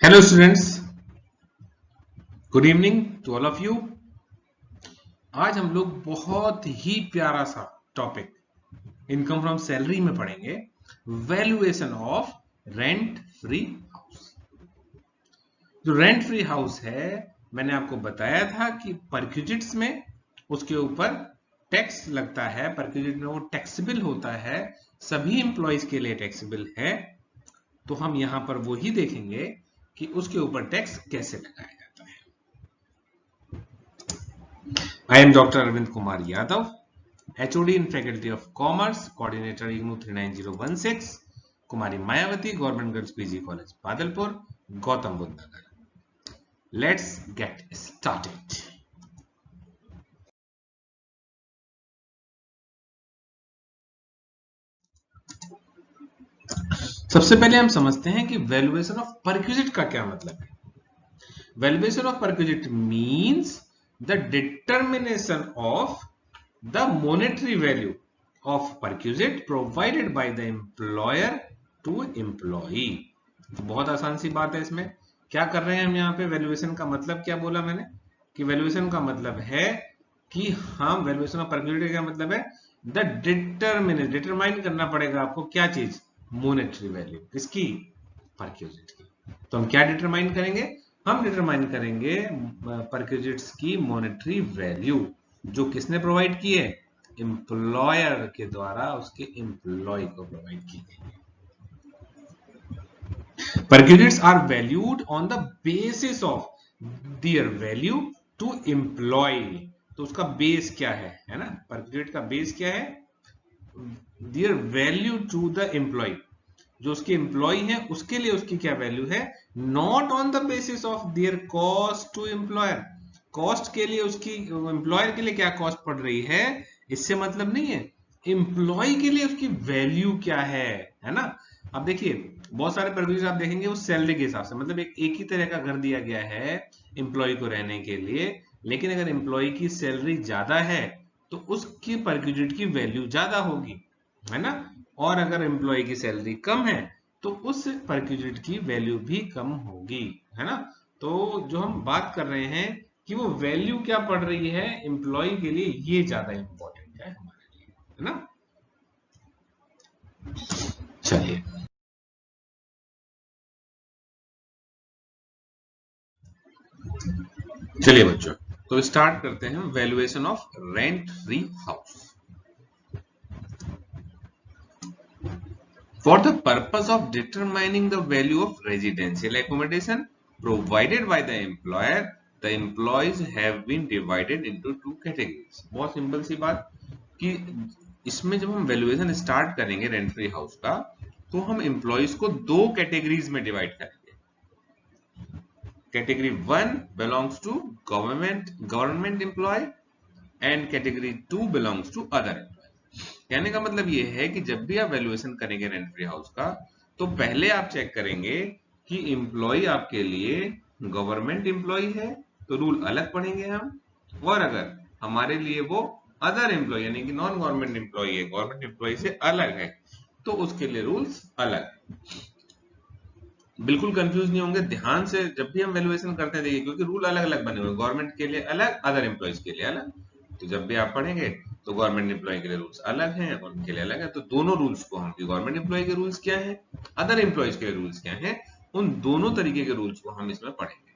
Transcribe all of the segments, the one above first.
Hello students, good evening to all of you. आज हम लोग बहुत ही प्यारा सा टॉपिक इनकम फ्रॉम सैलरी में पढ़ेंगे, valuation of rent free house. जो रेंट फ्री हाउस है, मैंने आपको बताया था कि परक्यूजिट्स में उसके ऊपर टैक्स लगता है। परक्यूजिट में वो टैक्सेबल होता है, सभी इंप्लॉइज के लिए टैक्सेबल है। तो हम यहां पर वो ही देखेंगे कि उसके ऊपर टैक्स कैसे लगाया जाता है। I am Dr. Arvind Kumar Yadav, HOD in Faculty of Commerce, Coordinator IGNOU 39016, Kumari Mayavati, Government Girls PG College, Badalpur, Gautam Buddha Nagar. Let's get started. सबसे पहले हम समझते हैं कि वैल्यूएशन ऑफ परक्यूजिट का क्या मतलब है। Valuation of perquisite means the determination of the monetary value of perquisite provided by the employer to employee। तो बहुत आसान सी बात है। इसमें क्या कर रहे हैं हम यहाँ पे? वैल्यूएशन का मतलब क्या बोला मैंने कि वैल्यूएशन का मतलब है कि हम वैल्यूएशन ऑफ परक्यूजिट क्या मतलब है? द डिटरमाइन करना पड़ेगा आपको क्या चीज? Monetary value. किसकी? परक्यूजिट की। तो हम क्या डिटरमाइन करेंगे? हम डिटरमाइन करेंगे परक्यूजिट्स की मोनेटरी वैल्यू, जो किसने प्रोवाइड की है? एम्प्लॉयर के द्वारा उसके एम्प्लॉय को प्रोवाइड की गई है। Perquisites are valued on the basis of their value to employee. तो उसका बेस क्या है ना? परक्यूजिट का बेस क्या है? Their value to the employee. जो उसके एम्प्लॉय है उसके लिए उसकी क्या वैल्यू है? Not on the basis of their cost to employer. Cost के लिए उसकी एम्प्लॉयर के लिए क्या कॉस्ट पड़ रही है, इससे मतलब नहीं है। एम्प्लॉय के लिए उसकी वैल्यू क्या है ना? अब देखिए, बहुत सारे परक्यूजिट आप देखेंगे वो सैलरी के हिसाब से, मतलब एक ही तरह का घर दिया गया है एम्प्लॉय को रहने के लिए। लेकिन अगर एम्प्लॉय की सैलरी ज्यादा है तो उसकी परक्यूजिट की वैल्यू ज्यादा होगी, है ना? और अगर एम्प्लॉय की सैलरी कम है तो उस परक्यूजिट की वैल्यू भी कम होगी, है ना? तो जो हम बात कर रहे हैं कि वो वैल्यू क्या पड़ रही है एम्प्लॉय के लिए, ये ज्यादा इंपॉर्टेंट है हमारे लिए, है ना? चलिए चलिए बच्चों, तो स्टार्ट करते हैं valuation of rent free house. For the purpose of determining the value of residential accommodation provided by the employer, the employees have been divided into two categories। बहुत सिंपल सी बात कि इसमें जब हम वैल्यूएशन स्टार्ट करेंगे rent free house का, तो हम एम्प्लॉइज को दो कैटेगरीज में डिवाइड करेंगे। Category 1 belongs to government employee and category 2 belongs to other. कहने का मतलब ये है कि जब भी आप वैल्यूएशन करेंगे रेंट फ्री हाउस का, तो पहले आप चेक करेंगे कि एम्प्लॉय आपके लिए गवर्नमेंट एम्प्लॉय है तो रूल अलग पढ़ेंगे हम, और अगर हमारे लिए वो अदर एम्प्लॉय यानी कि नॉन गवर्नमेंट एम्प्लॉय है, गवर्नमेंट एम्प्लॉय से अलग है, तो उसके लिए रूल्स अलग। बिल्कुल कंफ्यूज नहीं होंगे, ध्यान से जब भी हम वैल्यूएशन करते हैं देखिए, क्योंकि रूल अलग अलग बने हुए, गवर्नमेंट के लिए अलग, अदर एम्प्लॉयज के लिए अलग। तो जब भी आप पढ़ेंगे तो गवर्नमेंट एम्प्लॉय के लिए रूल्स अलग हैं और उनके लिए अलग है। तो दोनों रूल्स को हम, गवर्नमेंट एम्प्लॉय के रूल्स क्या है, अदर एम्प्लॉयज के रूल्स क्या है, उन दोनों तरीके के रूल्स को हम इसमें पढ़ेंगे।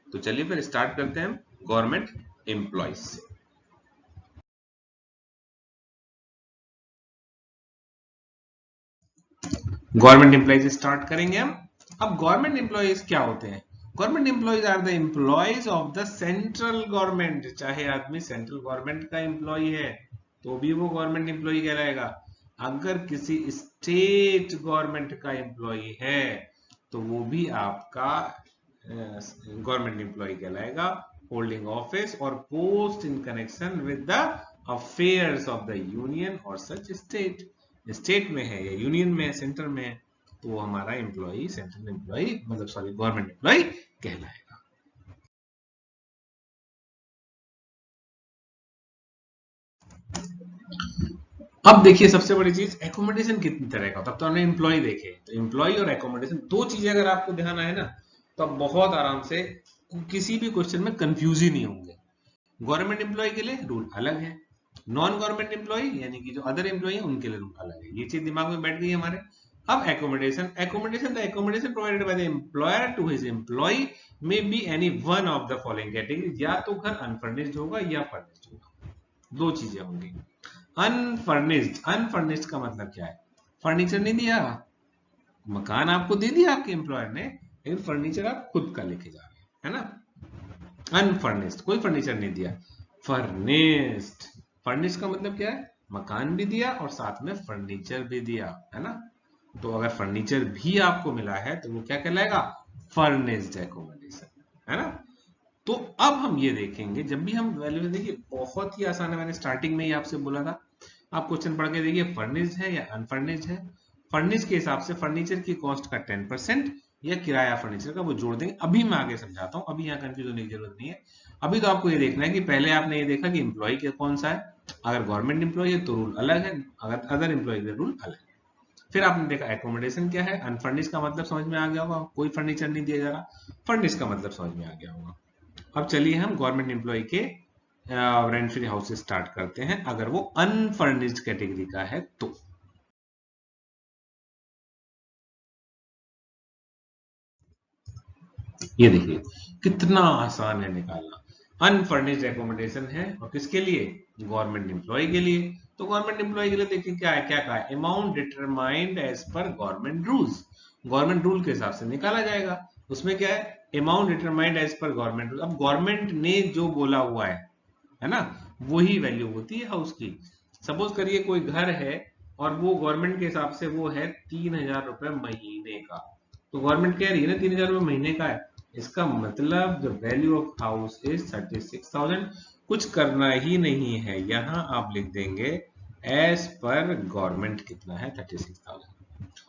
तो चलिए फिर स्टार्ट करते हैं गवर्नमेंट एम्प्लॉयज से। गवर्नमेंट एम्प्लॉयज स्टार्ट करेंगे हम। अब गवर्नमेंट एम्प्लॉयज क्या होते हैं? Government employees are the employees of the central government. चाहे आदमी सेंट्रल गवर्नमेंट का एम्प्लॉय है तो भी वो गवर्नमेंट एम्प्लॉय कहलाएगा। अगर किसी स्टेट गवर्नमेंट का एम्प्लॉय है तो वो भी आपका गवर्नमेंट एम्प्लॉय कहलाएगा, होल्डिंग ऑफिस और post in connection with the affairs of the union और सच स्टेट। स्टेट में है या यूनियन में है, सेंटर में है, तो वो हमारा एम्प्लॉई सेंट्रल एम्प्लॉई, मतलब सॉरी गवर्नमेंट एम्प्लॉई कहलाएगा। अब देखिए सबसे बड़ी चीज, एकोमोडेशन कितनी तरह का होता है। तो हमने एम्प्लॉय देखे, तो एम्प्लॉय और एकोमोडेशन दो चीजें अगर आपको ध्यान आए ना, तो आप बहुत आराम से किसी भी क्वेश्चन में कंफ्यूज ही नहीं होंगे। गवर्नमेंट एम्प्लॉय के लिए रूल अलग है, नॉन गवर्नमेंट एम्प्लॉय यानी कि जो अदर एम्प्लॉय है उनके लिए रूल अलग है। ये चीज दिमाग में बैठ गई हमारे। अब accommodation, the accommodation provided by the employer to his employee may be any one of the following category, या तो घर अनफर्निश्ड होगा या फर्निश्ड होगा, दो चीजें होंगी। अनफर्निश्ड, अनफर्निश्ड का मतलब क्या है? फर्नीचर नहीं दिया, मकान आपको दे दिया आपके एम्प्लॉयर ने, लेकिन फर्नीचर आप खुद का लेके जा रहे हैं, है ना। अनफर्निश्ड, कोई फर्नीचर नहीं दिया। फर्निश्ड, फर्निश्ड का मतलब क्या है? मकान भी दिया और साथ में फर्नीचर भी दिया, है ना। तो अगर फर्नीचर भी आपको मिला है तो वो क्या कहलाएगा? फर्निश्ड एकोमोडेशन, है ना। तो अब हम ये देखेंगे, जब भी हम वैल्यू, देखिए बहुत ही आसान है, मैंने स्टार्टिंग में ही आपसे बोला था, आप क्वेश्चन पढ़ के देखिए फर्निश्ड है या अनफर्निश्ड है। फर्निश्ड के हिसाब से फर्नीचर की कॉस्ट का 10% या किराया फर्नीचर का वो जोड़ देंगे। अभी मैं आगे समझाता हूँ, अभी यहाँ कंफ्यूज होने की जरूरत नहीं है। अभी तो आपको ये देखना है कि पहले आपने ये देखा कि एम्प्लॉय कौन सा है, अगर गवर्नमेंट एम्प्लॉय है तो रूल अलग है, अगर अदर एम्प्लॉय है रूल अलग है। फिर आपने देखा एकोमोडेशन क्या है, अनफर्निश्ड का मतलब समझ में आ गया होगा, कोई फर्नीचर नहीं दिया जा रहा। फर्निश्ड का मतलब समझ में आ गया होगा। अब चलिए हम गवर्नमेंट एम्प्लॉय के रेंट फ्री हाउस से स्टार्ट करते हैं, अगर वो अनफर्निश्ड कैटेगरी का है तो। ये देखिए कितना आसान है निकालना। अनफर्निश्ड एकोमोडेशन है और किसके लिए? गवर्नमेंट एम्प्लॉय के लिए। तो गवर्नमेंट एम्प्लॉय के लिए देखिए क्या है, क्या कहा है? Amount determined as per government rules, government rule के हिसाब से निकाला जाएगा। उसमें क्या है? Amount determined as per government rule. अब गवर्नमेंट ने जो बोला हुआ है ना, वही वैल्यू होती है हाउस की। सपोज करिए कोई घर है और वो गवर्नमेंट के हिसाब से वो है 3,000 रुपए महीने का, तो गवर्नमेंट कह रही है ना 3,000 रुपए महीने का है, इसका मतलब the value of house is 36,000। कुछ करना ही नहीं है, यहां आप लिख देंगे एज पर गवर्नमेंट कितना है, 36,000।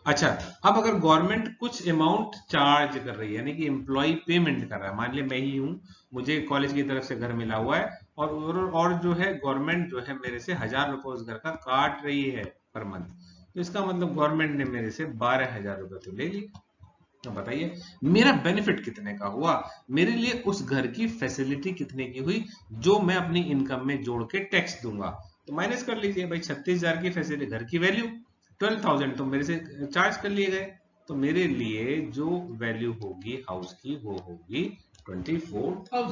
अच्छा, अब अगर गवर्नमेंट कुछ अमाउंट चार्ज कर रही है, यानी कि एम्प्लॉय पेमेंट कर रहा है, मान लिया मैं ही हूं, मुझे कॉलेज की तरफ से घर मिला हुआ है और जो है गवर्नमेंट जो है मेरे से 1,000 रुपए उस घर का काट रही है पर मंथ, तो इसका मतलब गवर्नमेंट ने मेरे से 12,000 रुपए तो ले लिए। तो बताइए मेरा बेनिफिट कितने का हुआ, मेरे लिए उस घर की फैसिलिटी कितने की हुई, जो मैं अपनी इनकम में जोड़ के टैक्स दूंगा। तो माइनस कर लीजिए भाई, 36,000 की फैसिलिटी, घर की वैल्यू 12,000 तो मेरे से चार्ज कर लिए गए, तो मेरे लिए जो वैल्यू होगी हाउस की वो होगी 24,000।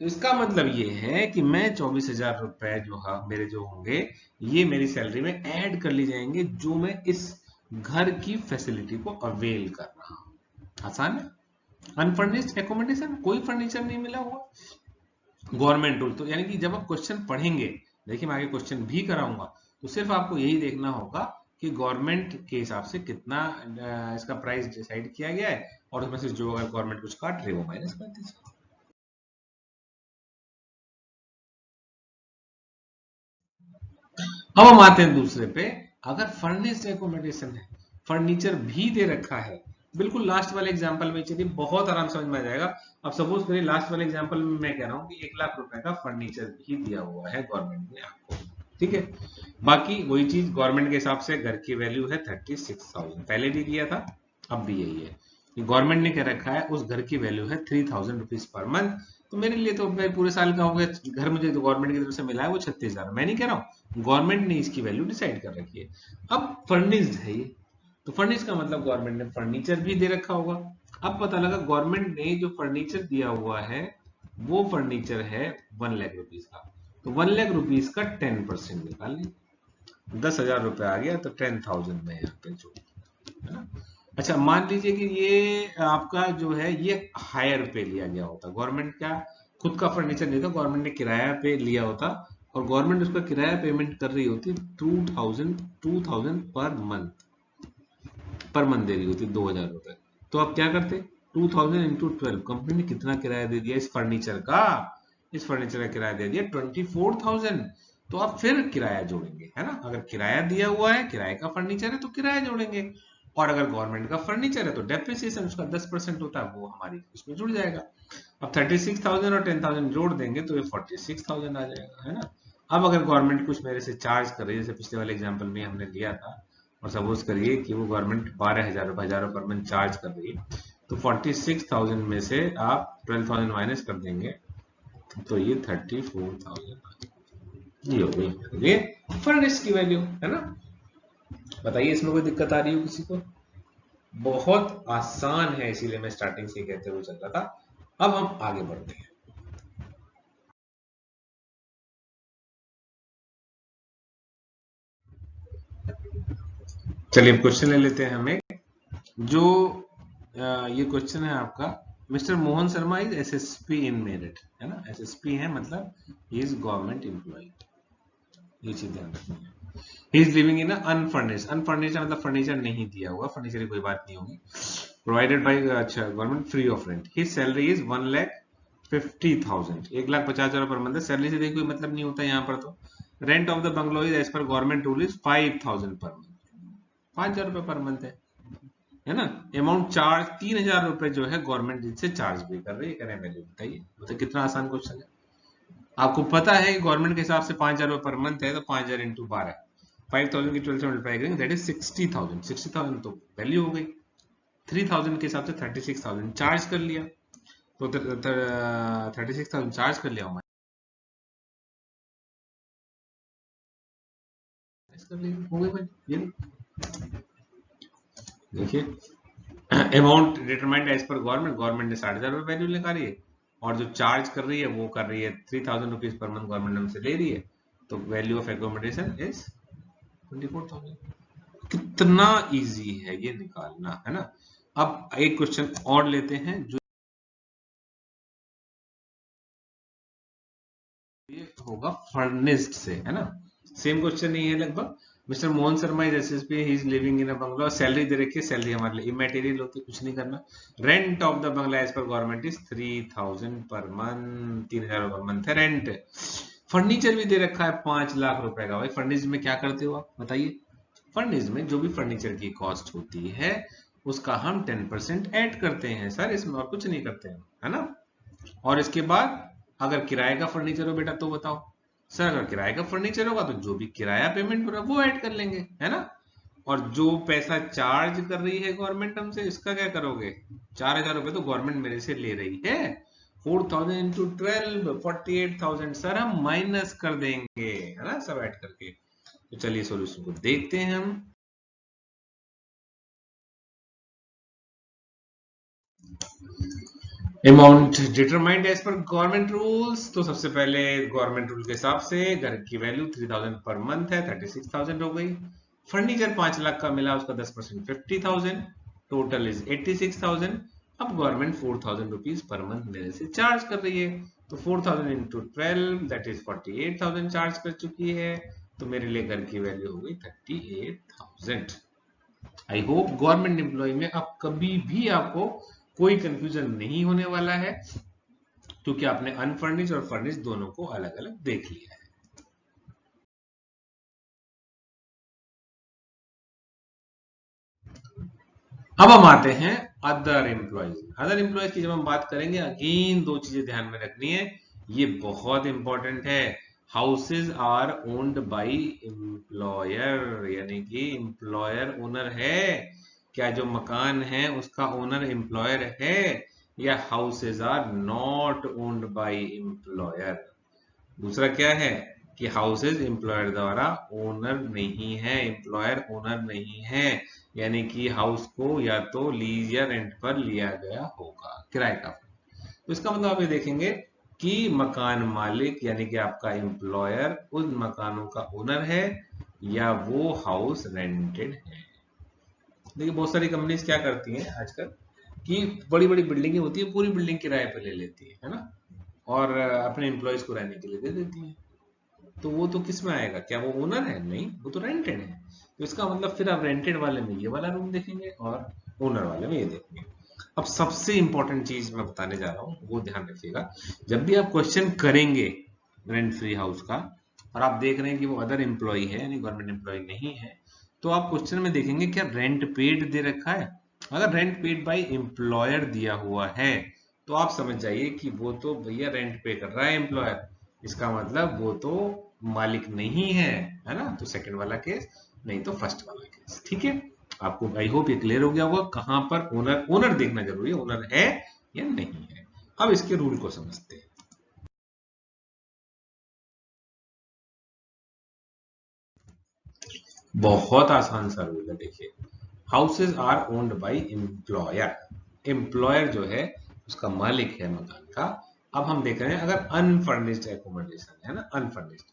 तो इसका मतलब ये है कि मैं 24,000 रुपए जो मेरे जो होंगे, ये मेरी सैलरी में ऐड कर ली जाएंगे, जो मैं इस घर की फैसिलिटी को अवेल कर रहा हूं। आसान है। अनफर्निश्ड एकोमोडेशन, कोई फर्नीचर नहीं मिला हुआ, गवर्नमेंट रूल। तो यानी कि जब आप क्वेश्चन पढ़ेंगे, देखिए मैं आगे क्वेश्चन भी कराऊंगा, तो सिर्फ आपको यही देखना होगा कि गवर्नमेंट के हिसाब से कितना इसका प्राइस डिसाइड किया गया है, और उसमें से जो अगर गवर्नमेंट कुछ काट रही है वो माइनस कर दीजिए। अब हम आते हैं दूसरे पे, अगर फर्निश्ड एकोमोडेशन है, फर्नीचर भी दे रखा है, बिल्कुल लास्ट वाले एग्जांपल में चलिए बहुत आराम समझ में आ जाएगा। अब सपोज करिए लास्ट वाले एग्जांपल में मैं कह रहा हूं कि 1,00,000 रुपए का फर्नीचर भी दिया हुआ है गवर्नमेंट ने आपको, ठीक है। बाकी वही चीज गवर्नमेंट के हिसाब से घर की वैल्यू है 36,000, पहले भी दिया था अब भी यही है। गवर्नमेंट ने कह रखा है उस घर की वैल्यू है 3,000 रुपीज पर मंथ, तो मेरे लिए तो मैं पूरे साल का हो गया घर, मुझे तो गवर्नमेंट की तरफ से मिला है वो 36,000, मैं नहीं कह रहा हूँ, गवर्नमेंट ने इसकी वैल्यू डिसाइड कर रखी है। अब फर्निश्ड है ये, तो फर्निश्ड का मतलब गवर्नमेंट ने फर्नीचर भी दे रखा होगा। अब पता लगा गवर्नमेंट ने जो फर्नीचर दिया हुआ है वो फर्नीचर है 1,00,000 रुपीज का, तो 1,00,000 रुपीज का 10% निकाल लें, 10,000 रुपए आ गया, तो 10,000 में यहाँ पे जो, है ना। अच्छा मान लीजिए कि ये आपका जो है ये हायर पे लिया गया होता, गवर्नमेंट का खुद का फर्नीचर नहीं था, गवर्नमेंट ने किराया पे लिया होता, और गवर्नमेंट उसका किराया पेमेंट कर रही होती 2,000 पर मंथ दे रही होती 2,000 रुपए, तो आप क्या करते? 2,000 इंटू 12, कंपनी ने कितना किराया दे दिया इस फर्नीचर का? इस फर्नीचर का किराया दे दिया 24,000। तो आप फिर किराया जोड़ेंगे, है ना, अगर किराया दिया हुआ है, किराए का फर्नीचर है तो किराया जोड़ेंगे, और अगर गवर्नमेंट का फर्नीचर है तो डेप्रिसिएशन उसका 10% होता है, वो हमारी उसमें जुड़ जाएगा। अब 36,000 और 10,000 जोड़ देंगे तो ये 46,000 आ जाएगा, है ना। अब अगर गवर्नमेंट कुछ मेरे से चार्ज कर रही है, जैसे पिछले वाले एग्जांपल में हमने लिया था, और सपोज करिए कि वो गवर्नमेंट 12,000 रुपए पर मंथ चार्ज कर रही है, तो 46,000 में से आप 12,000 माइनस कर देंगे तो ये 34,000 ये हो गई ये फर्नेस की वैल्यू, है ना। बताइए इसमें कोई दिक्कत आ रही हो किसी को? बहुत आसान है, इसीलिए मैं स्टार्टिंग से कहते हुए चल रहा था। अब हम आगे बढ़ते हैं। चलिए क्वेश्चन ले लेते हैं हम एक, जो ये क्वेश्चन है आपका, mister Mohan Sharma is SSP in merit, है ना। एसएसपी है मतलब ही इज गवर्नमेंट एम्प्लॉय, ये चीज ध्यान रखनी है। ही is living in unfurnished, unfurnished मतलब फर्नीचर नहीं दिया हुआ, फर्नीचर की कोई बात नहीं होगी। प्रोवाइडेड बाय अच्छा government free of rent. His salary is 1,50,000, 1,50,000 per month. Salary से देखिए कोई मतलब नहीं होता यहाँ पर। तो rent of the bungalow is as per government rule is 5,000 per month, 5,000 रुपए पर मंथ है ना। अमाउंट चार्ज 3,000 रुपए जो है गवर्नमेंट जिससे चार्ज भी कर रही है, करें वैल्यू बताइए। मतलब कितना आसान क्वेश्चन है। आपको पता है गवर्नमेंट के हिसाब से 5,000 रुपए पर मंथ है, तो 5,000 इंटू 12, 5,000 की 12 से मल्टीप्लाई करेंगे, दैट इज 60,000। 60,000 तो वैल्यू हो गई। 3,000 के हिसाब से 36,000 चार्ज कर लिया, तो 36,000 चार्ज कर लिया, कर लिया, हो गई भाई। ये देखिए amount determined as per government, government ने 60,000 रुपए वैल्यू निकाली है, और जो चार्ज कर रही है वो कर रही है 3,000 रुपीज पर मंथ गवर्नमेंट हमसे ले रही है, तो वैल्यू ऑफ एकोमोडेशन इज 24,000। कितना इजी है ये निकालना, है ना। अब एक क्वेश्चन और लेते हैं जो ये होगा फर्निश्ड से, है ना। सेम क्वेश्चन नहीं है लगभग। Mister Mohan Sharma is SSP, he is living in a bungalow. Salary दे रखी है, सैलरी हमारे लिए इमैटेरियल होती है, कुछ नहीं करना। Rent of the bungalow as per government is 3,000 per month, 3,000 per month है रेंट। फर्नीचर भी दे रखा है 5,00,000 रुपए का। भाई फर्निश्ड में क्या करते हो आप बताइए। फर्निश्ड में जो भी फर्नीचर की कॉस्ट होती है उसका हम 10% ऐड करते हैं सर, इसमें और कुछ नहीं करते हैं, है ना। और इसके बाद अगर किराए का फर्नीचर हो बेटा तो बताओ सर, अगर किराए का फर्नीचर होगा तो जो भी किराया पेमेंट हो रहा है वो ऐड कर लेंगे, है ना। और जो पैसा चार्ज कर रही है गवर्नमेंट हमसे, इसका क्या करोगे। 4,000 रुपए तो गवर्नमेंट मेरे से ले रही है, 4,000 इंटू 12, 48,000 सर हम माइनस कर देंगे, है ना, सब ऐड करके। तो चलिए सॉल्यूशन को देखते हैं हम। Amount determined as per government rules, तो सबसे पहले गवर्नमेंट रूल के हिसाब से घर की वैल्यू 3,000 पर मंथ है, 36,000 हो गई। फर्नीचर 5,00,000 का मिला, उसका 10% 50,000, टोटल इज 86,000। अब गवर्नमेंट 4,000 रुपीज पर मंथ मेरे से चार्ज कर रही है, तो 4,000 इंटू 12 दैट इज 48,000 चार्ज कर चुकी है, तो मेरे लिए घर की वैल्यू हो गई 38,000। आई होप गवर्नमेंट एम्प्लॉय में अब कभी भी आपको कोई कंफ्यूजन नहीं होने वाला है, क्योंकि आपने अनफर्निश्ड और फर्निश्ड दोनों को अलग अलग देख लिया है। अब हम आते हैं अदर एम्प्लॉयज। अदर एम्प्लॉयज की जब हम बात करेंगे, अगेन दो चीजें ध्यान में रखनी है, ये बहुत इंपॉर्टेंट है। Houses are owned by employer, यानी कि एम्प्लॉयर ओनर है। क्या जो मकान है उसका ओनर एम्प्लॉयर है, या houses are not owned by employer. दूसरा क्या है कि हाउसेज एम्प्लॉयर द्वारा ओनर नहीं है, एम्प्लॉयर ओनर नहीं है, यानी कि हाउस को या तो लीज या रेंट पर लिया गया होगा, किराए का। तो इसका मतलब आप ये देखेंगे कि मकान मालिक यानी कि आपका एम्प्लॉयर उन मकानों का ओनर है, या वो हाउस रेंटेड है। देखिए बहुत सारी कंपनीज क्या करती हैं आजकल कि बड़ी बड़ी बिल्डिंगें होती है, पूरी बिल्डिंग किराए पे ले लेती है ना, और अपने एम्प्लॉयज को रहने के लिए दे देती है। तो वो तो किस में आएगा, क्या वो ओनर है? नहीं, वो तो रेंटेड है। तो इसका मतलब फिर आप रेंटेड वाले में ये वाला रूम देखेंगे और ओनर वाले में ये देखेंगे। अब सबसे इंपॉर्टेंट चीज मैं बताने जा रहा हूँ, वो ध्यान रखिएगा। जब भी आप क्वेश्चन करेंगे रेंट फ्री हाउस का, और आप देख रहे हैं कि वो अदर एम्प्लॉय है यानी गवर्नमेंट एम्प्लॉय नहीं है, तो आप क्वेश्चन में देखेंगे क्या रेंट पेड दे रखा है। अगर रेंट पेड बाय एम्प्लॉयर दिया हुआ है तो आप समझ जाइए कि वो तो भैया रेंट पे कर रहा है एम्प्लॉयर, इसका मतलब वो तो मालिक नहीं है, है ना। तो सेकंड वाला केस, नहीं तो फर्स्ट वाला केस, ठीक है। आपको आई होप ये क्लियर हो गया होगा कहां पर ओनर देखना जरूरी है, ओनर है या नहीं है। अब इसके रूल को समझते हैं। बहुत आसान सा रूल है, देखिए houses are owned by employer, employer जो है उसका मालिक है मकान का। अब हम देख रहे हैं अगर अनफर्निश्ड एकोमोडेशन है ना, अनफर्निश्ड,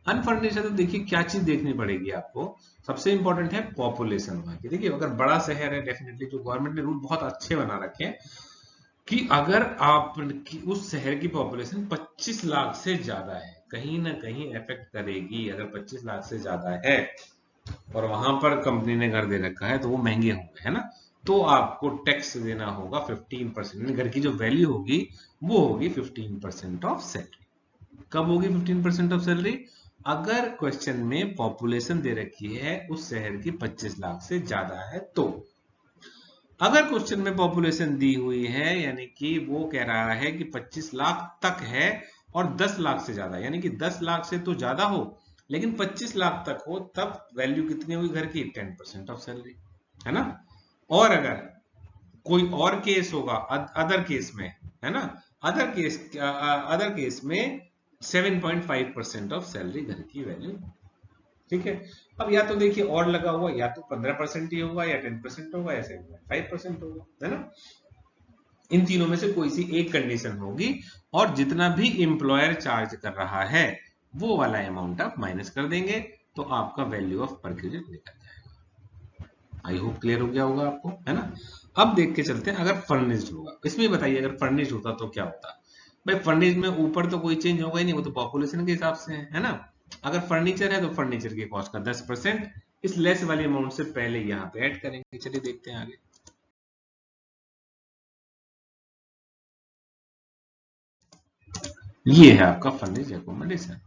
अनफर्निश्ड है तो देखिए क्या चीज देखनी पड़ेगी आपको, सबसे इंपॉर्टेंट है पॉपुलेशन वहां की। देखिए अगर बड़ा शहर है डेफिनेटली जो गवर्नमेंट ने रूल बहुत अच्छे बना रखे हैं कि अगर आप उस शहर की पॉपुलेशन 25 लाख से ज्यादा है, कहीं ना कहीं इफेक्ट करेगी। अगर 25 लाख से ज्यादा है और वहां पर कंपनी ने घर दे रखा है तो वो महंगे होंगे, है ना, तो आपको टैक्स देना होगा 15%। घर की जो वैल्यू होगी वो होगी 15% ऑफ सैलरी। कब होगी 15% ऑफ सैलरी? अगर क्वेश्चन में पॉपुलेशन दे रखी है उस शहर की 25 लाख से ज्यादा है तो। अगर क्वेश्चन में पॉपुलेशन दी हुई है यानी कि वो कह रहा है कि 25 लाख तक है और 10 लाख से ज्यादा, यानी कि 10 लाख से तो ज्यादा हो लेकिन 25 लाख तक हो, तब वैल्यू कितनी होगी घर की? 10% ऑफ सैलरी, है ना। और अगर कोई और केस होगा अदर केस में, है ना, अदर केस में 7.5% ऑफ सैलरी घर की वैल्यू। ठीक है। अब या तो देखिए और लगा हुआ, या तो 15% ही होगा, या 10% होगा, या 7.5% होगा, है ना। इन तीनों में से कोई सी एक कंडीशन होगी और जितना भी एम्प्लॉयर चार्ज कर रहा है वो वाला अमाउंट आप माइनस कर देंगे तो आपका वैल्यू ऑफ परक्यूजेट निकल जाएगा। आई होप क्लियर हो गया होगा आपको, है ना। अब देख के चलते हैं अगर फर्निश्ड होगा। इसमें बताइए अगर फर्निश्ड होता तो क्या होता। भाई फर्निश्ड में ऊपर तो कोई चेंज होगा ही नहीं, वो तो पॉपुलेशन के हिसाब से है ना। अगर फर्नीचर है तो फर्नीचर की कॉस्ट का 10% इस लेस वाली अमाउंट से पहले यहाँ पे ऐड करेंगे। चलिए देखते हैं आगे। ये है आपका फर्निश्ड एकोमोडेशन।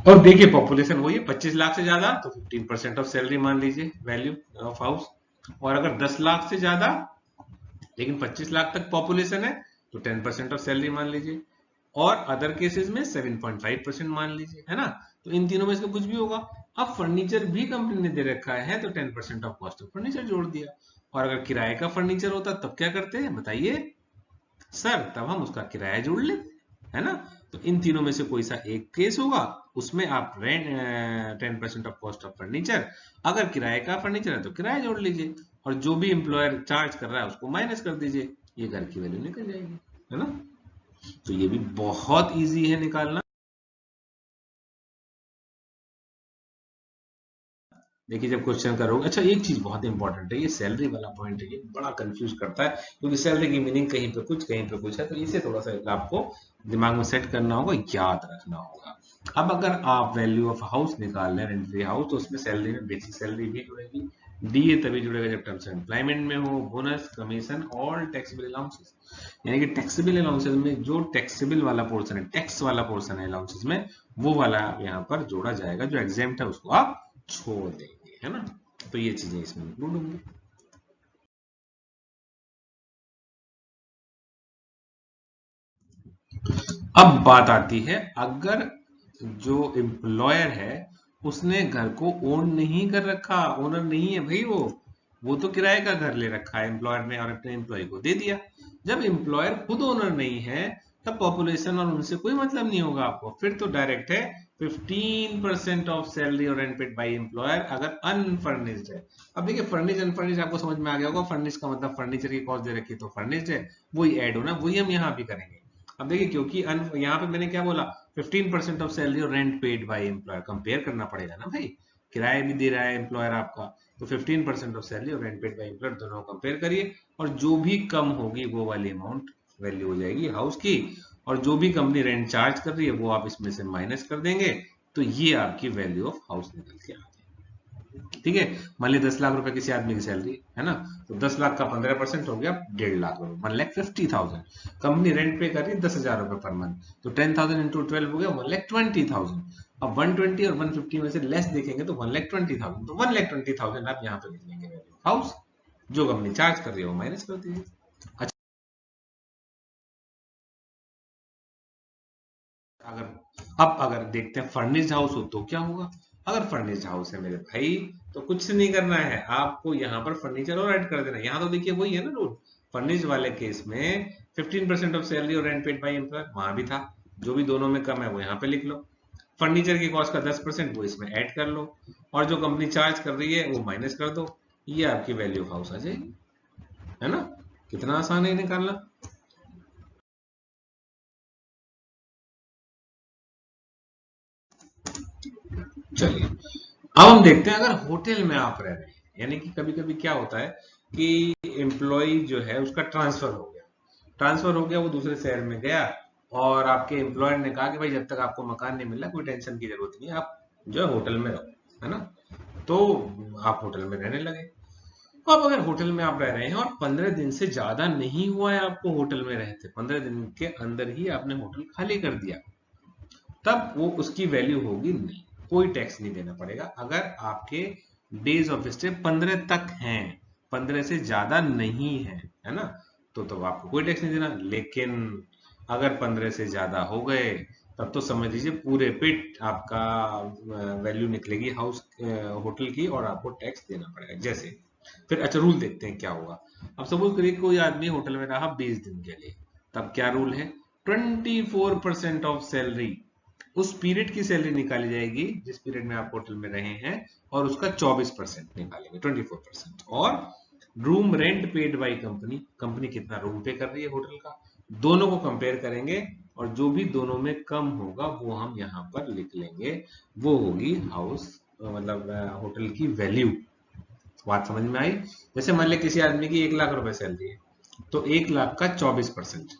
और देखिए पॉपुलेशन वही है 25 लाख से ज्यादा तो 15% ऑफ सैलरी मान लीजिए वैल्यू ऑफ हाउस। और अगर 10 लाख से ज्यादा लेकिन 25 लाख तक पॉपुलेशन है तो 10% ऑफ सैलरी मान लीजिए। और अदर केसेस में 7.5% मान लीजिए, है ना। तो इन तीनों में से कुछ भी होगा। अब फर्नीचर भी कंपनी ने दे रखा है तो 10% ऑफ कॉस्ट ऑफ फर्नीचर जोड़ दिया। और अगर किराए का फर्नीचर होता तब क्या करते हैं बताइए सर? तब हम उसका किराया जोड़ लेते, है ना। तो इन तीनों में से कोई सा एक केस होगा उसमें आप rent 10% of cost of furniture, अगर किराए का फर्नीचर है तो किराया जोड़ लीजिए और जो भी एम्प्लॉयर चार्ज कर रहा है उसको माइनस कर दीजिए, ये घर की वैल्यू निकल जाएगी, है ना। तो ये भी बहुत इजी है निकालना। देखिए जब क्वेश्चन करोगे, अच्छा एक चीज बहुत इंपॉर्टेंट है, ये सैलरी वाला पॉइंट है, ये बड़ा कंफ्यूज करता है क्योंकि सैलरी की मीनिंग कहीं पे कुछ कहीं पे कुछ है, तो इसे थोड़ा सा आपको दिमाग में सेट करना होगा, याद रखना होगा। अब अगर आप वैल्यू ऑफ हाउस निकाल रहे हैं रेंट फ्री हाउस तो उसमें सैलरी में बेसिक सैलरी भी जुड़ेगी, डीए तभी जुड़ेगा जब टर्म्स ऑफ एम्प्लॉयमेंट में हो, bonus commission all taxable allowances, यानी कि टैक्सेबल अलाउंसेस में जो टैक्सेबल वाला पोर्शन है, टैक्स वाला पोर्शन है अलाउंसेस में, वो वाला यहाँ पर जोड़ा जाएगा, जो एग्जेम्प्ट है उसको आप छोड़ देंगे, है ना। तो ये चीजें इसमें इंक्लूड होंगी। अब बात आती है अगर जो एम्प्लॉयर है उसने घर को ओन नहीं कर रखा, ओनर नहीं है भाई, वो तो किराए का घर ले रखा है एम्प्लॉयर ने और अपने एम्प्लॉय को दे दिया। जब एम्प्लॉयर खुद ओनर नहीं है तब पॉपुलेशन और उनसे कोई मतलब नहीं होगा आपको, फिर तो डायरेक्ट है 15% ऑफ सैलरी और रेंट पेड बाय एम्प्लॉयर अगर अनफर्निश्ड है। अब देखिए फर्निश्ड अनफर्निश्ड आपको समझ में आ गया होगा, फर्निश्ड का मतलब फर्नीचर की कॉस्ट दे रखी है तो फर्निश्ड है, वही ऐड होना, वही हम यहाँ भी करेंगे। अब देखिए क्योंकि यहाँ पे मैंने क्या बोला, 15% ऑफ सैलरी और rent paid by employer, compare करना पड़ेगा ना भाई, किराया भी दे रहा है एम्प्लॉयर आपका, तो 15% ऑफ सैलरी और रेंट पेड बाय एम्प्लॉयर दोनों कंपेयर करिए और जो भी कम होगी वो वाली अमाउंट वैल्यू हो जाएगी हाउस की, और जो भी कंपनी रेंट चार्ज कर रही है वो आप इसमें से माइनस कर देंगे, तो ये आपकी वैल्यू ऑफ हाउस निकल के आ गई। ठीक है। मान लीजिए 10 लाख रुपए किसी आदमी की सैलरी है ना, तो 10 लाख का 15% हो गया 1.5 लाख रुपए, 1,50,000। कंपनी रेंट पे कर रही है 10,000 रुपए पर मंथ, तो 10,000 इंटू 12 हो गया 1,20,000। अब 120 और 150 में से लेस देखेंगे तो 1,20,000, तो 1,20,000 आप यहाँ पे लिख लेंगे वैल्यू हाउस, जो कंपनी चार्ज कर रही है वो माइनस कर दीजिए। अच्छा, अगर अब अगर देखते हैं फर्निश्ड हाउस हो तो क्या होगा। अगर फर्निश्ड हाउस है मेरे भाई तो कुछ नहीं करना है, आपको यहाँ पर फर्नीचर और ऐड कर देना है। यहाँ तो देखिए वही है ना रूल, फर्निश्ड वाले केस में 15% ऑफ सैलरी और रेंट पेड बाय एम्प्लॉयर वहां भी था, जो भी दोनों में कम है वो यहाँ पे लिख लो, फर्नीचर की कॉस्ट का 10% वो इसमें ऐड कर लो, और जो कंपनी चार्ज कर रही है वो माइनस कर दो, ये आपकी वैल्यू ऑफ हाउस आ जाएगी, है ना। कितना आसान है निकालना। चलिए अब हम देखते हैं अगर होटल में आप रह रहे हैं, यानी कि कभी कभी क्या होता है कि एम्प्लॉय जो है उसका ट्रांसफर हो गया, वो दूसरे शहर में गया, और आपके एम्प्लॉयर ने कहा कि भाई जब तक आपको मकान नहीं मिला कोई टेंशन की जरूरत नहीं है, आप जो है होटल में रहो, है ना। तो आप होटल में रहने लगे। अब अगर होटल में आप रह रहे हैं और 15 दिन से ज्यादा नहीं हुआ है आपको होटल में रहते, 15 दिन के अंदर ही आपने होटल खाली कर दिया, तब वो उसकी वैल्यू होगी नहीं, कोई टैक्स नहीं देना पड़ेगा। अगर आपके डेज ऑफ स्टे 15 तक हैं, 15 से ज्यादा नहीं है ना, तो आपको कोई टैक्स नहीं देना। लेकिन अगर 15 से ज्यादा हो गए तब तो समझ लीजिए पूरे पिट आपका वैल्यू निकलेगी हाउस होटल की, और आपको टैक्स देना पड़ेगा। जैसे फिर अच्छा रूल देखते हैं क्या होगा। अब सपोज करिए कोई आदमी होटल में रहा 20 दिन के लिए, तब क्या रूल है, 24% ऑफ सैलरी, उस पीरियड की सैलरी निकाली जाएगी जिस पीरियड में आप होटल में रहे हैं, और उसका 24% निकालेंगे, 24%। और room rent paid by company, company कितना रूम पे कर रही है होटल का, दोनों को कंपेयर करेंगे, और जो भी दोनों में कम होगा वो हम यहाँ पर लिख लेंगे, वो होगी हाउस मतलब होटल की वैल्यू। बात समझ में आई। जैसे मान लिया किसी आदमी की 1 लाख रुपए सैलरी है, तो 1 लाख का 24%,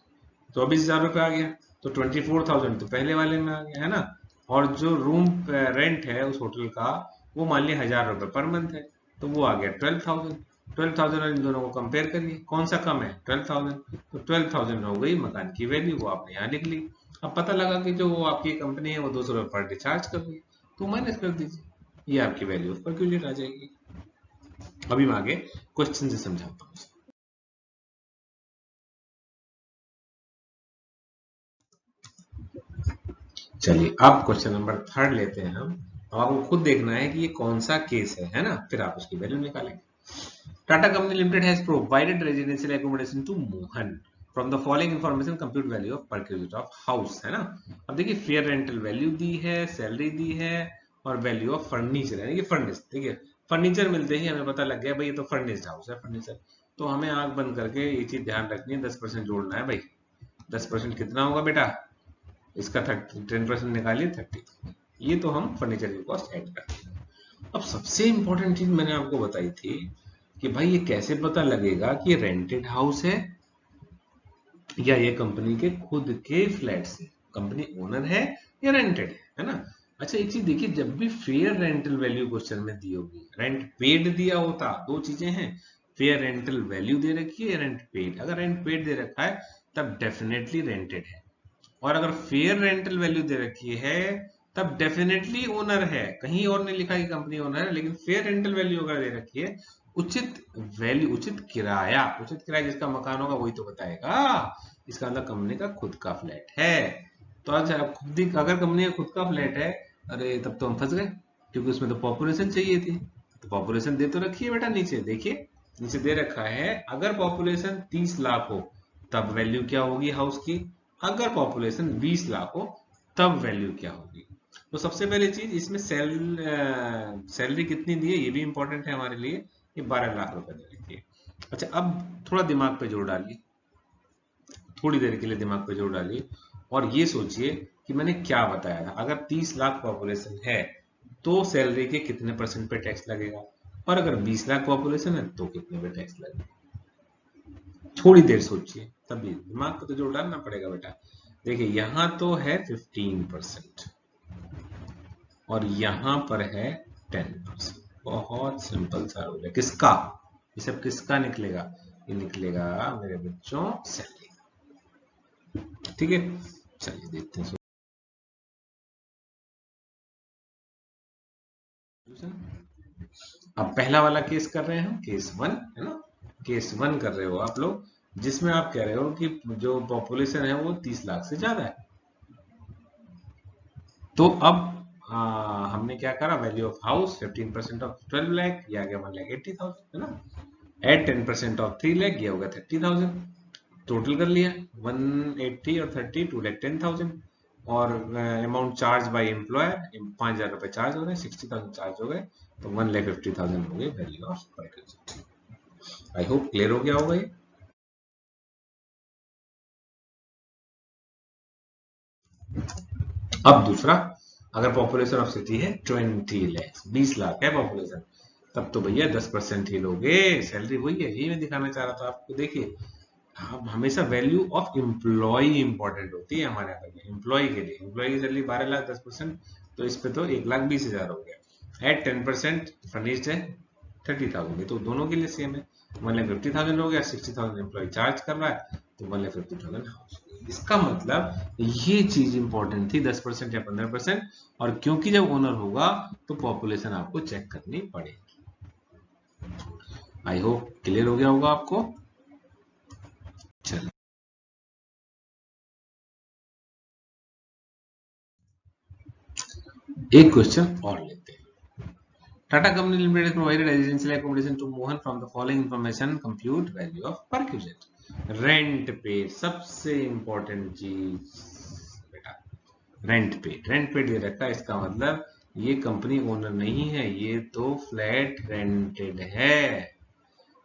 24,000 रुपए आ गया, तो 24,000 तो पहले वाले में आ गया, है ना। और जो रूम रेंट है उस होटल का, वो मान लिया 1,000 रुपए पर मंथ है, तो वो आ गया 12,000। 12,000 और इन दोनों को कंपेयर करिए, कौन सा कम है, 12,000, तो 12,000 हो गई मकान की वैल्यू, वो आपने यहाँ लिख ली। अब पता लगा कि जो वो आपकी कंपनी है वो 200 रुपए पर डे चार्ज कर रही है, तो माइनस कर दीजिए, ये आपकी वैल्यू ऑफ परक्यूलेट आ जाएगी। अभी मैं आगे क्वेश्चन से समझाता हूँ। चलिए अब क्वेश्चन नंबर 3 लेते हैं हम। अब आपको खुद देखना है कि ये कौन सा केस है ना, फिर आप उसकी वैल्यू निकालेंगे। Tata company limited has provided residential accommodation to Mohan, from the following information compute value of perquisite of house, है ना। अब देखिए फेयर रेंटल वैल्यू दी है, सैलरी दी है, और वैल्यू ऑफ फर्नीचर है, ये फर्निश। देखिए फर्नीचर मिलते ही हमें पता लग गया भाई ये तो फर्निश्ड हाउस है फर्नीचर, तो हमें आंख बंद करके ये चीज ध्यान रखनी है, 10% जोड़ना है भाई। 10% कितना होगा बेटा, इसका 10% निकालिए 30, ये तो हम फर्नीचर की कॉस्ट ऐड करते हैं। अब सबसे इंपॉर्टेंट चीज मैंने आपको बताई थी कि भाई ये कैसे पता लगेगा कि रेंटेड हाउस है या ये कंपनी के खुद के फ्लैट से, कंपनी ओनर है या रेंटेड है ना। अच्छा एक चीज देखिए, जब भी फेयर रेंटल वैल्यू क्वेश्चन में दी होगी, रेंट पेड दिया होता, दो चीजें हैं, फेयर रेंटल वैल्यू दे रखी है, रेंट पेड। अगर रेंट पेड दे रखा है तब डेफिनेटली रेंटेड है, और अगर फेयर रेंटल वैल्यू दे रखी है तब डेफिनेटली ओनर है। कहीं और नहीं लिखा कि कंपनी ओनर है, लेकिन फेयर रेंटल वैल्यू अगर दे रखी है, उचित वैल्यू, उचित किराया, उचित किराया जिसका मकान होगा वही तो बताएगा, इसका मतलब कंपनी का खुद का फ्लैट है। तो आज खुद ही अगर कंपनी का खुद का फ्लैट है, अरे तब तो हम फंस गए, क्योंकि उसमें तो पॉपुलेशन चाहिए थी। तो पॉपुलेशन दे तो रखी है बेटा, नीचे देखिए, नीचे दे रखा है अगर पॉपुलेशन 30 लाख हो तब वैल्यू क्या होगी हाउस की, अगर पॉपुलेशन 20 लाख हो तब वैल्यू क्या होगी। तो सबसे पहली चीज इसमें सैलरी कितनी दी है ये भी इंपॉर्टेंट है हमारे लिए, ये 12 लाख रुपए दे रखी है। अच्छा अब थोड़ा दिमाग पे जोर डालिए, थोड़ी देर के लिए दिमाग पे जोर डालिए, और ये सोचिए कि मैंने क्या बताया था, अगर 30 लाख पॉपुलेशन है तो सैलरी के कितने परसेंट पे टैक्स लगेगा, और अगर 20 लाख पॉपुलेशन है तो कितने पे टैक्स लगेगा। थोड़ी देर सोचिए, तभी दिमाग को तो जोर डालना पड़ेगा बेटा। देखिए यहां तो है 15% और यहां पर है 10%, बहुत सिंपल सा रूल है। किसका, ये सब किसका निकलेगा, ये निकलेगा मेरे बच्चों सैलरी, ठीक है। चलिए देखते हैं। अब पहला वाला केस कर रहे हैं हम, केस 1 है ना, केस 1 कर रहे हो आप लोग, जिसमें आप कह रहे हो कि जो पॉपुलेशन है वो 30 लाख से ज्यादा है। तो अब हमने क्या करा, value of house 15% of 12 lakh, ये आ गया 1,80,000 है ना। एट 10% ऑफ 3 लाख, ये हो गया 30,000। टोटल कर लिया 180 और 30 2,10,000। और अमाउंट चार्ज बाय एम्प्लॉयर 5,000 रुपए चार्ज हो गए, 60,000 चार्ज हो गए, तो 1,50,000 हो गए value of perquisite. I hope clear हो गया होगा ये। अब दूसरा, अगर पॉपुलेशन ऑफ सिटी है 20 लाख, 20 लाख है पॉपुलेशन, तब तो भैया 10% ही लोगे, सैलरी वही है। यही मैं दिखाना चाह रहा था आपको। देखिए हमेशा वैल्यू ऑफ एम्प्लॉय इंपॉर्टेंट होती है हमारे यहाँ पे। एम्प्लॉय के लिए एम्प्लॉय की सैलरी 12 लाख 10%, तो इस पे तो 1,20,000 हो गया। एट 10% फर्निश्ड है 30,000, तो दोनों के लिए सेम है। 1,50,000 हो गया, 60,000 एम्प्लॉय चार्ज कर रहा है, तो 1,50,000 हाउस। इसका मतलब ये चीज इंपॉर्टेंट थी, 10% या 15%। और क्योंकि जब ओनर होगा तो पॉपुलेशन आपको चेक करनी पड़ेगी। आई होप क्लियर हो गया होगा आपको। चलिए एक क्वेश्चन और लेते हैं। Tata Company Limited provided residential accommodation to Mohan from the following information. Compute value of perquisite. Rent paid, सबसे important चीज बेटा, रेंट पेड ये रखा है। इसका मतलब ये कंपनी ओनर नहीं है, ये तो फ्लैट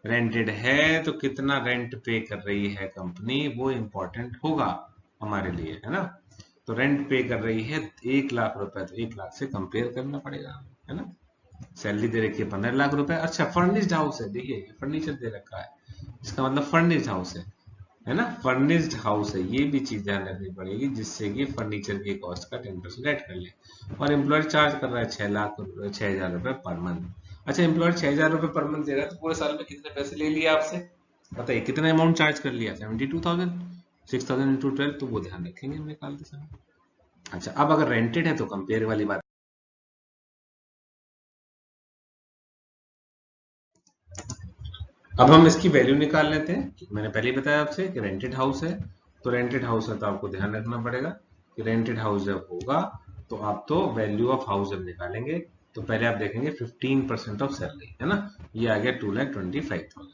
रेंटेड है। तो कितना रेंट पे कर रही है कंपनी, वो इंपॉर्टेंट होगा हमारे लिए, है ना। तो रेंट पे कर रही है 1,00,000 रुपए, तो 1,00,000 से कंपेयर करना पड़ेगा, है ना। सैलरी दे रखी है 15 लाख रुपए। अच्छा फर्निश्ड हाउस है, देखिए फर्नीचर दे रखा है, इसका मतलब फर्निश्ड हाउस है ना। फर्निश्ड हाउस है, ये भी चीज ध्यान रखनी पड़ेगी, जिससे कि फर्नीचर की कॉस्ट का 10% ऐड कर ले। और एम्प्लॉयर चार्ज कर रहा है 6,00,000 रुपए पर मंथ। अच्छा एम्प्लॉयर 6,000 रुपए पर मंथ दे रहा है, तो पूरे साल में कितने पैसे ले लिया आपसे बताइए, कितना अमाउंट चार्ज कर लिया, 72,000। 6,000 इंटू 12, तो वो ध्यान रखेंगे हम निकालते समय। अच्छा अब अगर रेंटेड है तो कंपेयर वाली बात। अब हम इसकी वैल्यू निकाल लेते हैं। मैंने पहले ही बताया आपसे कि रेंटेड हाउस है, तो रेंटेड हाउस है तो आपको ध्यान रखना पड़ेगा कि रेंटेड हाउस जब होगा तो आप तो वैल्यू ऑफ हाउस जब निकालेंगे तो पहले आप देखेंगे 15% ऑफ सैलरी, है ना। ये आ गया 2,25,000।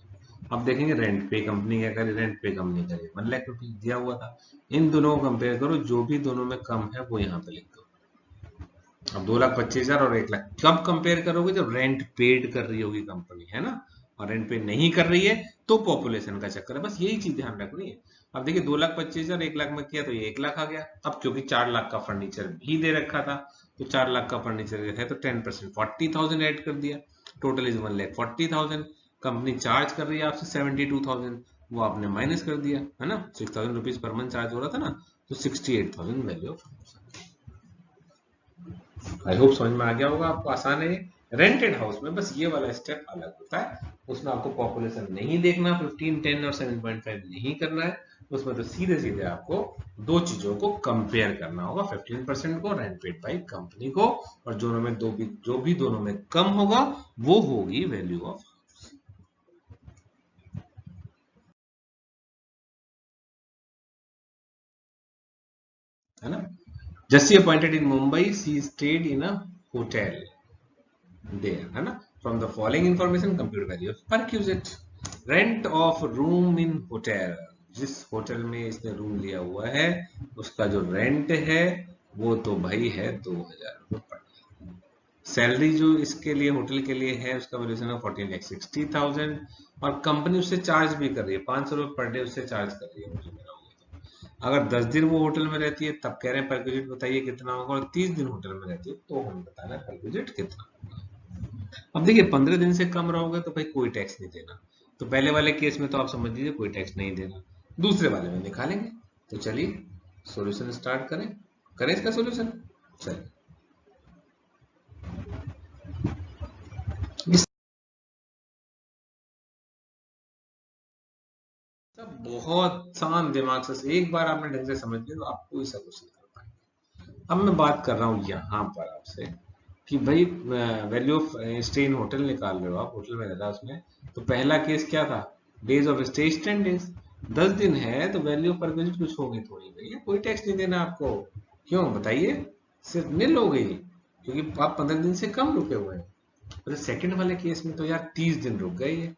अब देखेंगे रेंट पे कंपनी क्या करे, रेंट पे कंपनी करे 1,00,000 रुपीज दिया हुआ था। इन दोनों को कंपेयर करो, जो भी दोनों में कम है वो यहाँ पे लिख दो। अब 2,25,000 और 1,00,000 कब कंपेयर करोगे, जब रेंट पेड कर रही होगी कंपनी, है ना। और रेंट पे नहीं कर रही है तो पॉपुलेशन का चक्कर है, बस यही चीज ध्यान रखनी है। अब देखिए 2,25,000 1,00,000 में किया तो ये 1,00,000 आ गया। अब क्योंकि 4,00,000 का फर्नीचर भी दे रखा था, तो 4,00,000 का फर्नीचर है तो 10% 40,000 ऐड कर दिया, टोटल इज 1,40,000। कंपनी चार्ज कर रही है आपसे 72,000, वो आपने माइनस कर दिया, है ना। 6,000 रुपीज पर मंथ चार्ज हो रहा था ना, तो 68,000 वैल्यू ऑफ। आई होप समझ में आ गया होगा आपको, आसान है। रेंटेड हाउस में बस ये वाला स्टेप अलग होता है, उसमें आपको पॉपुलेशन नहीं देखना, 15, 10 और 7.5 नहीं करना है। उसमें तो सीधे सीधे आपको दो चीजों को कंपेयर करना होगा, 15% को रेंट पेड बाई कंपनी को, और दोनों में जो भी दोनों में कम होगा वो होगी वैल्यू ऑफ, है ना। Just appointed in Mumbai, she stayed in a hotel there, है ना। From the following information, compute value of perquisite. Rent of room in hotel, जिस होटल में इसने रूम लिया हुआ है उसका जो रेंट है वो तो भाई है 2,000 रुपये पर। सैलरी जो इसके लिए होटल के लिए है उसका वैल्यूएशन है 14,60,000। और कंपनी उससे चार्ज भी कर रही है 500 रुपये पर डे, उससे चार्ज कर रही है होटल में रहोगे तो। अगर 10 दिन वो होटल में रहती है तब कह रहे हैं परक्विजिट बताइए कितना होगा, और 30 दिन होटल में रहती है तो हम बताना है परक्विजिट कितना होगा। अब देखिए 15 दिन से कम रहोगे तो भाई कोई टैक्स नहीं देना, तो पहले वाले केस में तो आप समझ लीजिए कोई टैक्स नहीं देना, दूसरे वाले में निकालेंगे। तो चलिए सॉल्यूशन स्टार्ट करें, करें इसका सॉल्यूशन। चलिए सब बहुत शांत दिमाग से एक बार आपने ढंग से समझ लिया तो आप कोई सा क्वेश्चन कर पाएंगे। अब मैं बात कर रहा हूँ यहाँ पर आपसे कि भाई value of stay in hotel निकाल रहे हो आप, होटल में रहता है उसमें। तो पहला केस क्या था, डेज ऑफ स्टे 10 डेज, 10 दिन है तो वैल्यू पर विजिट कुछ होगी थोड़ी, भैया कोई टैक्स नहीं देना आपको। क्यों बताइए, सिर्फ निल हो गई। क्योंकि आप 15 दिन से कम रुके हुए हैं। और सेकंड वाले केस में तो यार 30 दिन रुक गए ये।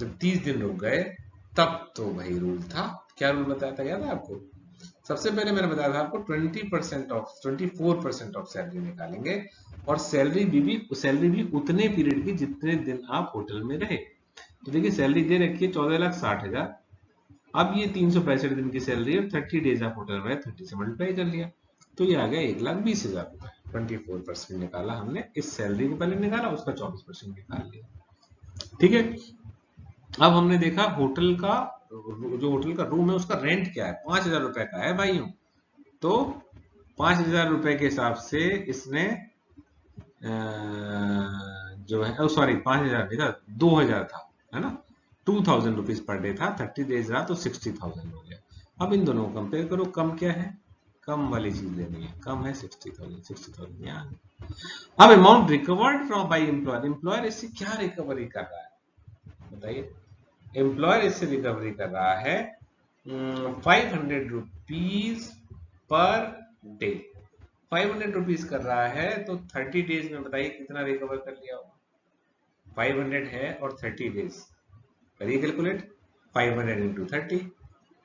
जब 30 दिन रुक गए तब तो भाई रूल था, क्या रूल बताया था याद है आपको? सबसे पहले मैंने बताया था आपको 20% ऑफ 24% ऑफ सैलरी निकालेंगे, और सैलरी भी उतने पीरियड की जितने दिन आप होटल में रहे। तो देखिए सैलरी दे रखी है 14,60,000। अब ये 365 दिन की सैलरी है, 30 डेज आप होटल में 30 से मल्टीप्लाई कर लिया, तो ये आ गया 1,20,000 रुपए। 24% निकाला हमने, इस सैलरी को पहले निकाला, उसका 24% निकाल लिया। ठीक है, अब हमने देखा होटल का, जो होटल का रूम है उसका रेंट क्या है, 5,000 रुपए का है भाइयों। तो 5,000 रुपए के हिसाब से इसने जो है, सॉरी 5,000 नहीं था, 2,000 था, है ना, 2,000 रुपीज पर डे था, 30 डेज रहा तो 60,000 हो गया। अब इन दोनों को कंपेयर करो, कम क्या है, कम वाली चीज लेनी है, कम है 60,000, 60,000 यहाँ। अब amount recovered from by employer, employer इससे क्या रिकवरी कर रहा है बताइए? एम्प्लॉयर इससे रिकवरी कर रहा है 500 रुपीज पर डे। 500 रुपीज कर रहा है तो 30 डेज में बताइए कितना रिकवर कर लिया होगा? 500 है और 30 डेज, करिए कैलकुलेट, 500 इंटू 30,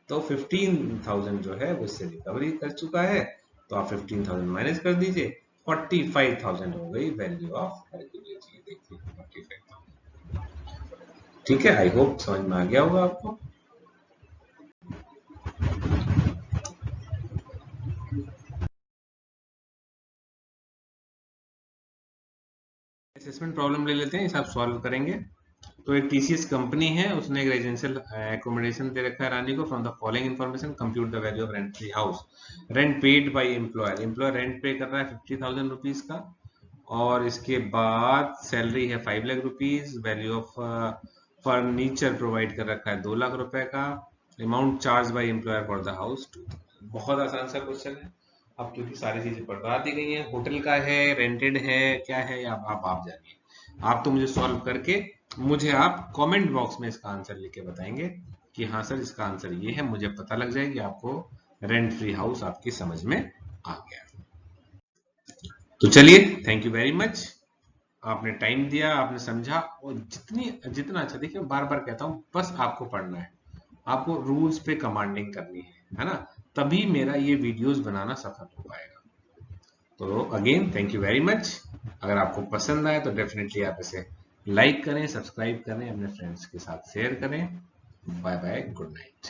तो 15,000 जो है वो इससे रिकवरी कर चुका है। तो आप 15,000 माइनस कर दीजिए, 45,000 हो गई वैल्यू ऑफ हरक्यूलिस। ये देखिए 45,000। ठीक है, आई होप समझ में आ गया होगा आपको। असेसमेंट प्रॉब्लम ले लेते हैं, इसे आप सॉल्व करेंगे। तो एक टीसीएस कंपनी है, उसने एक रेजिडेंशियल एकोमोडेशन दे रखा है रानी को। From the following information compute the value of rent free house. Rent paid by employer, employer rent पे कर रहा है 50,000 रुपीज का, और इसके बाद सैलरी है 5 lakh rupees. Value of furniture provide कर रखा है 2 लाख रुपए का। Amount charge by employer for the house. बहुत आसान सा क्वेश्चन है। अब क्योंकि सारी चीजें बता दी गई हैं, होटल का है, रेंटेड है, क्या है, आप जानिए। आप तो मुझे सॉल्व करके मुझे आप कमेंट बॉक्स में इसका आंसर लिख के बताएंगे कि हाँ सर इसका आंसर ये है, मुझे पता लग जाएगी आपको रेंट फ्री हाउस आपकी समझ में आ गया। तो चलिए, थैंक यू वेरी मच, आपने टाइम दिया, आपने समझा, और जितना अच्छा, देखिए बार बार कहता हूँ, बस आपको पढ़ना है, आपको रूल्स पे कमांडिंग करनी है ना, तभी मेरा ये वीडियोस बनाना सफल हो पाएगा। तो again thank you very much. अगर आपको पसंद आए तो डेफिनेटली आप इसे लाइक करें, सब्सक्राइब करें, अपने फ्रेंड्स के साथ शेयर करें। Bye bye, good night.